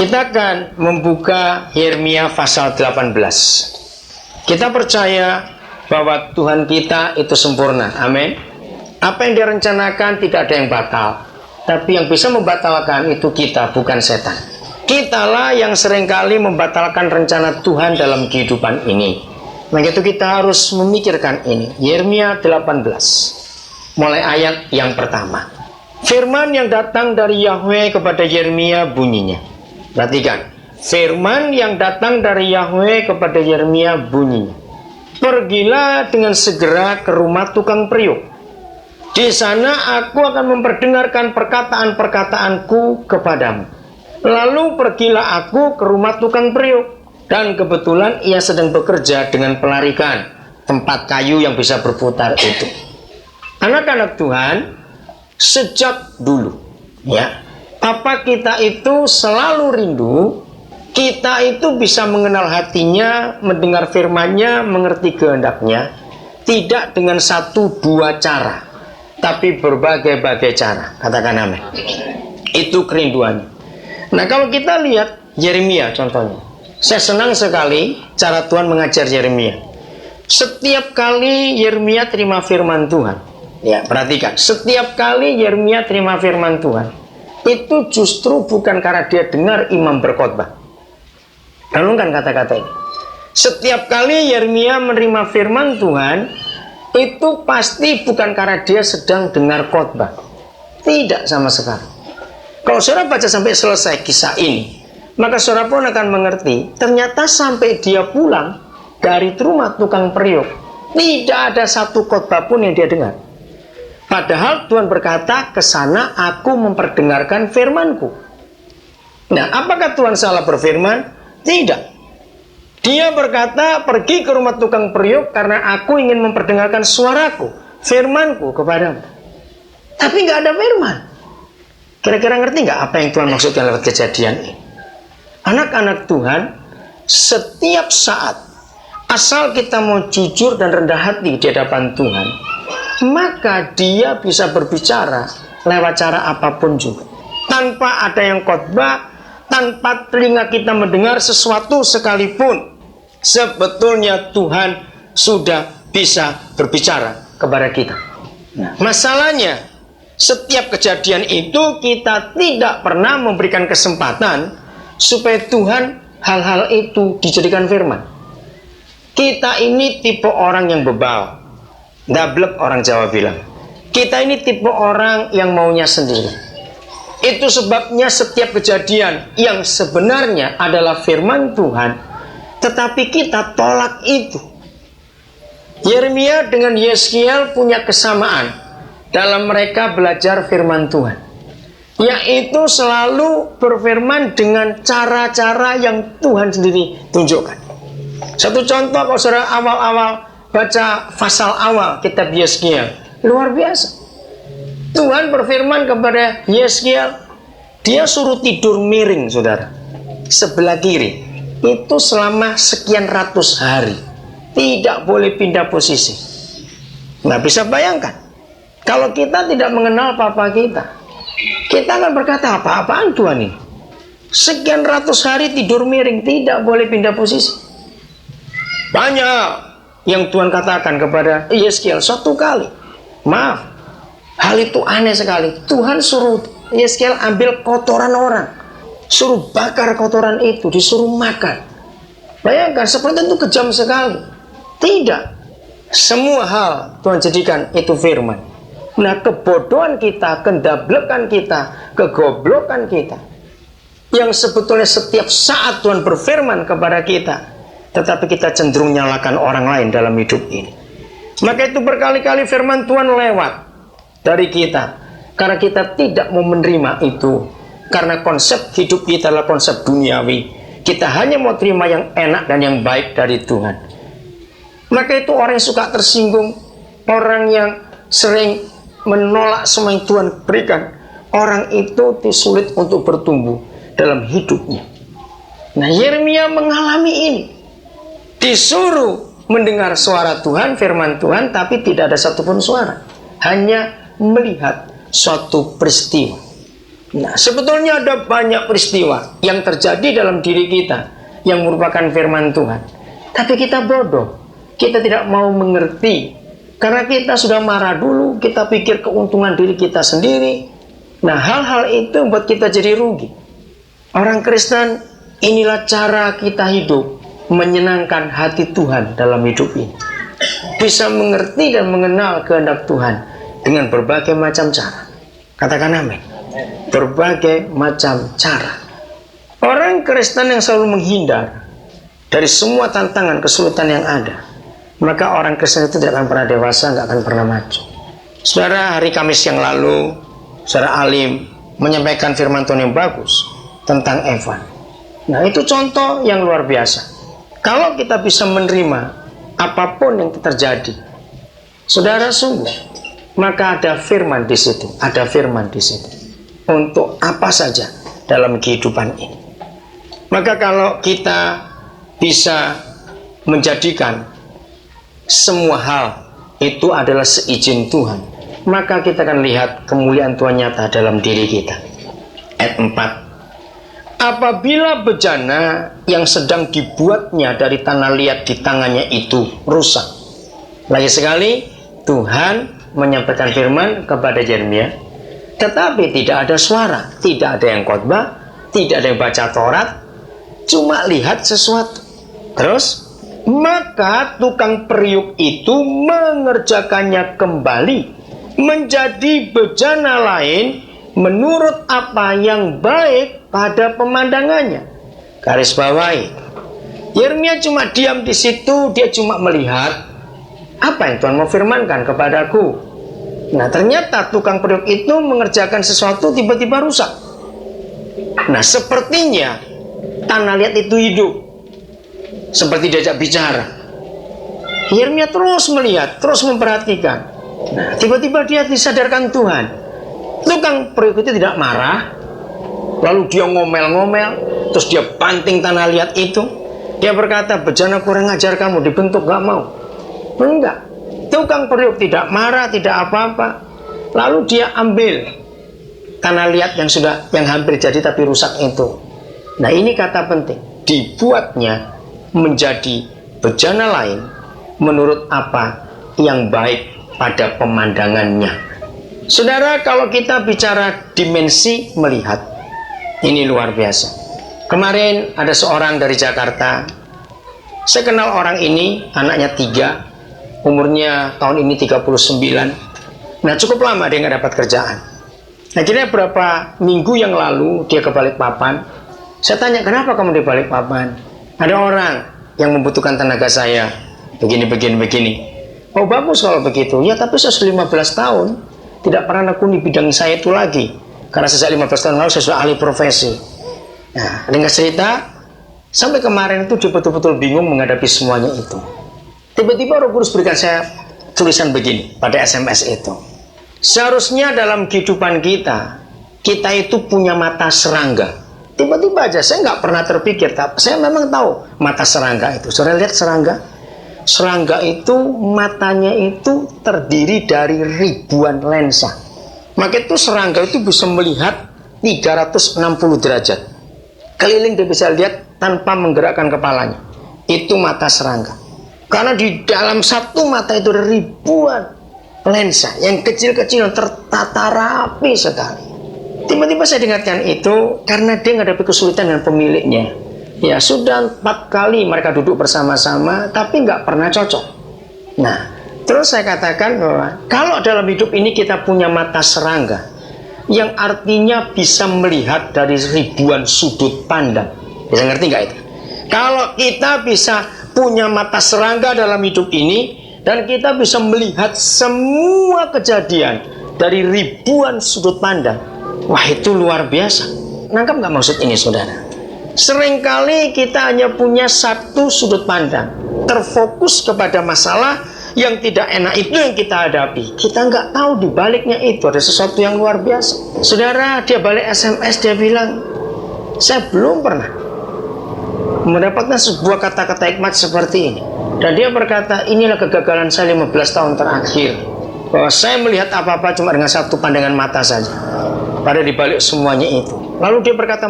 Kita akan membuka Yeremia pasal 18. Kita percaya bahwa Tuhan kita itu sempurna. Amin. Apa yang direncanakan tidak ada yang batal. Tapi yang bisa membatalkan itu kita, bukan setan. Kitalah yang seringkali membatalkan rencana Tuhan dalam kehidupan ini. Maka itu kita harus memikirkan ini. Yeremia 18. Mulai ayat yang pertama. Firman yang datang dari Yahweh kepada Yeremia bunyinya. Perhatikan, firman yang datang dari Yahweh kepada Yeremia bunyinya. Pergilah dengan segera ke rumah tukang periuk. Di sana aku akan memperdengarkan perkataan-perkataanku kepadamu. Lalu pergilah aku ke rumah tukang periuk. Dan kebetulan ia sedang bekerja dengan pelarikan tempat kayu yang bisa berputar itu. Anak-anak Tuhan, sejak dulu, ya, apa kita itu selalu rindu, kita itu bisa mengenal hatinya, mendengar firman-Nya, mengerti kehendaknya, tidak dengan satu dua cara, tapi berbagai-bagai cara. Katakan amin. Itu kerinduannya. Nah, kalau kita lihat Yeremia contohnya, saya senang sekali cara Tuhan mengajar Yeremia. Setiap kali Yeremia terima firman Tuhan, ya, perhatikan, setiap kali Yeremia terima firman Tuhan, itu justru bukan karena dia dengar imam berkhotbah. Renungkan kata-kata ini. Setiap kali Yeremia menerima firman Tuhan, itu pasti bukan karena dia sedang dengar khotbah. Tidak sama sekali. Kalau saudara baca sampai selesai kisah ini, maka saudara pun akan mengerti, ternyata sampai dia pulang dari rumah tukang periuk, tidak ada satu khotbah pun yang dia dengar. Padahal Tuhan berkata, ke sana aku memperdengarkan firman-Ku. Nah, apakah Tuhan salah berfirman? Tidak. Dia berkata, pergi ke rumah tukang periuk karena aku ingin memperdengarkan suaraku, firman-Ku kepadamu. Tapi nggak ada firman. Kira-kira ngerti nggak apa yang Tuhan maksudkan lewat kejadian ini? Anak-anak Tuhan, setiap saat, asal kita mau jujur dan rendah hati di hadapan Tuhan, maka dia bisa berbicara lewat cara apapun juga. Tanpa ada yang khotbah, tanpa telinga kita mendengar sesuatu sekalipun, sebetulnya Tuhan sudah bisa berbicara kepada kita. Nah, masalahnya, setiap kejadian itu kita tidak pernah memberikan kesempatan supaya Tuhan hal-hal itu dijadikan firman. Kita ini tipe orang yang bebal. Dablek orang Jawa bilang. Kita ini tipe orang yang maunya sendiri. Itu sebabnya setiap kejadian yang sebenarnya adalah firman Tuhan, tetapi kita tolak itu. Yeremia dengan Yeskiel punya kesamaan dalam mereka belajar firman Tuhan, yaitu selalu berfirman dengan cara-cara yang Tuhan sendiri tunjukkan. Satu contoh, kalau saudara awal-awal baca pasal awal kitab Yeskiel, luar biasa. Tuhan berfirman kepada Yeskiel, dia suruh tidur miring, saudara, sebelah kiri. Itu selama sekian ratus hari. Tidak boleh pindah posisi. Nggak bisa bayangkan. Kalau kita tidak mengenal Papa kita, kita akan berkata, apa-apaan Tuhan ini? Sekian ratus hari tidur miring, tidak boleh pindah posisi. Banyak yang Tuhan katakan kepada Yeskiel satu kali. Maaf, hal itu aneh sekali. Tuhan suruh Yeskiel ambil kotoran orang, suruh bakar kotoran itu, disuruh makan. Bayangkan, seperti itu kejam sekali. Tidak. Semua hal Tuhan jadikan itu firman. Nah, kebodohan kita, kendablekan kita, kegoblokan kita, yang sebetulnya setiap saat Tuhan berfirman kepada kita, tetapi kita cenderung nyalakan orang lain dalam hidup ini. Maka itu berkali-kali firman Tuhan lewat dari kita, karena kita tidak mau menerima itu. Karena konsep hidup kita adalah konsep duniawi. Kita hanya mau terima yang enak dan yang baik dari Tuhan. Maka itu orang yang suka tersinggung, orang yang sering menolak semua yang Tuhan berikan, orang itu sulit untuk bertumbuh dalam hidupnya. Nah, Yeremia mengalami ini. Disuruh mendengar suara Tuhan, firman Tuhan, tapi tidak ada satupun suara. Hanya melihat suatu peristiwa. Nah, sebetulnya ada banyak peristiwa yang terjadi dalam diri kita yang merupakan firman Tuhan. Tapi kita bodoh, kita tidak mau mengerti. Karena kita sudah marah dulu, kita pikir keuntungan diri kita sendiri. Nah, hal-hal itu membuat kita jadi rugi. Orang Kristen, inilah cara kita hidup, menyenangkan hati Tuhan dalam hidup ini. Bisa mengerti dan mengenal kehendak Tuhan dengan berbagai macam cara. Katakan amin. Berbagai macam cara. Orang Kristen yang selalu menghindar dari semua tantangan, kesulitan yang ada, maka orang Kristen itu tidak akan pernah dewasa, nggak akan pernah maju. Saudara, hari Kamis yang lalu, Saudara Alim menyampaikan firman Tuhan yang bagus tentang Evan. Nah, itu contoh yang luar biasa. Kalau kita bisa menerima apapun yang terjadi, saudara, sungguh, maka ada firman di situ, ada firman di situ. Untuk apa saja dalam kehidupan ini. Maka kalau kita bisa menjadikan semua hal itu adalah seizin Tuhan, maka kita akan lihat kemuliaan Tuhan nyata dalam diri kita. Ayat 4. Apabila bejana yang sedang dibuatnya dari tanah liat di tangannya itu rusak. Lagi sekali Tuhan menyampaikan firman kepada Yeremia, tetapi tidak ada suara, tidak ada yang khotbah, tidak ada yang baca Taurat, cuma lihat sesuatu. Terus, maka tukang periuk itu mengerjakannya kembali menjadi bejana lain menurut apa yang baik pada pemandangannya. Garis bawahi, Yeremia cuma diam di situ, dia cuma melihat apa yang Tuhan mau firmankan kepadaku. Nah, ternyata tukang periuk itu mengerjakan sesuatu tiba-tiba rusak. Nah, sepertinya tanah liat itu hidup, seperti diajak bicara. Yeremia terus melihat, terus memperhatikan. Nah, tiba-tiba dia disadarkan Tuhan. Tukang periuk itu tidak marah, lalu dia ngomel-ngomel, terus dia banting tanah liat itu. Dia berkata, bejana kurang ajar kamu, dibentuk gak mau. Enggak. Tukang periuk tidak marah, tidak apa-apa. Lalu dia ambil tanah liat yang hampir jadi tapi rusak itu. Nah, ini kata penting. Dibuatnya menjadi bejana lain menurut apa yang baik pada pemandangannya. Saudara, kalau kita bicara dimensi melihat, ini luar biasa. Kemarin ada seorang dari Jakarta. Saya kenal orang ini, anaknya 3. Umurnya tahun ini 39. Nah, cukup lama dia nggak dapat kerjaan. Akhirnya berapa minggu yang lalu dia ke Balikpapan. Saya tanya, kenapa kamu di Balikpapan? Ada orang yang membutuhkan tenaga saya. Begini. Oh, bagus kalau begitu. Ya, tapi saya sudah 15 tahun tidak pernah nekuni bidang saya itu lagi. Karena sejak 15 tahun lalu saya sudah ahli profesi. Nah, dengan cerita, sampai kemarin itu dia betul-betul bingung menghadapi semuanya itu. Tiba-tiba Roh Kudus berikan saya tulisan begini pada SMS itu. Seharusnya dalam kehidupan kita itu punya mata serangga. Tiba-tiba aja, saya nggak pernah terpikir, tapi saya memang tahu mata serangga itu. Saudara lihat serangga? Serangga itu matanya itu terdiri dari ribuan lensa. Maka itu serangga itu bisa melihat 360 derajat. Keliling dia bisa lihat tanpa menggerakkan kepalanya. Itu mata serangga. Karena di dalam satu mata itu ada ribuan lensa yang kecil-kecil tertata rapi sekali. Tiba-tiba saya dengarkan itu karena dia menghadapi kesulitan dengan pemiliknya. Ya, sudah 4 kali mereka duduk bersama-sama tapi nggak pernah cocok. Nah, terus saya katakan bahwa kalau dalam hidup ini kita punya mata serangga yang artinya bisa melihat dari ribuan sudut pandang. Bisa ngerti nggak itu? Kalau kita bisa punya mata serangga dalam hidup ini dan kita bisa melihat semua kejadian dari ribuan sudut pandang, wah, itu luar biasa. Nangkap nggak maksud ini, saudara? Seringkali kita hanya punya satu sudut pandang, terfokus kepada masalah yang tidak enak itu yang kita hadapi. Kita nggak tahu di baliknya itu ada sesuatu yang luar biasa. Saudara, dia balik SMS, dia bilang, saya belum pernah mendapatkan sebuah kata-kata hikmat seperti ini. Dan dia berkata, inilah kegagalan saya 15 tahun terakhir, bahwa saya melihat apa-apa cuma dengan satu pandangan mata saja. pada dibalik semuanya itu. Lalu dia berkata,